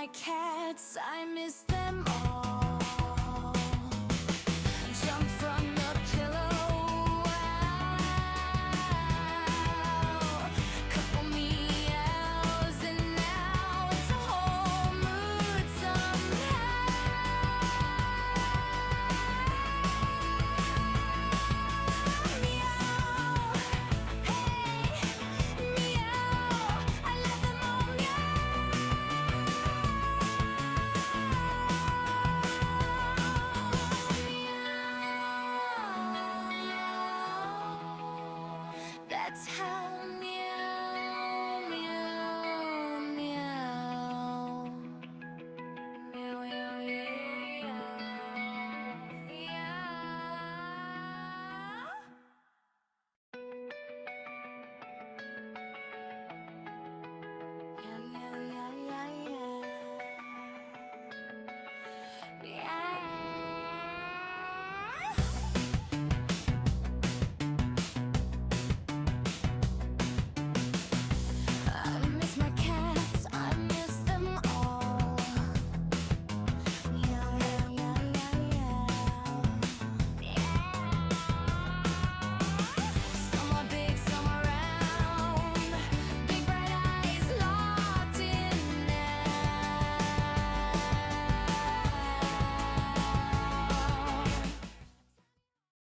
my cats, I miss them all. Jump from the pillow, wow. Couple meows and now it's a whole mood somehow. Meow, hey, meow, I let them all meow. That's how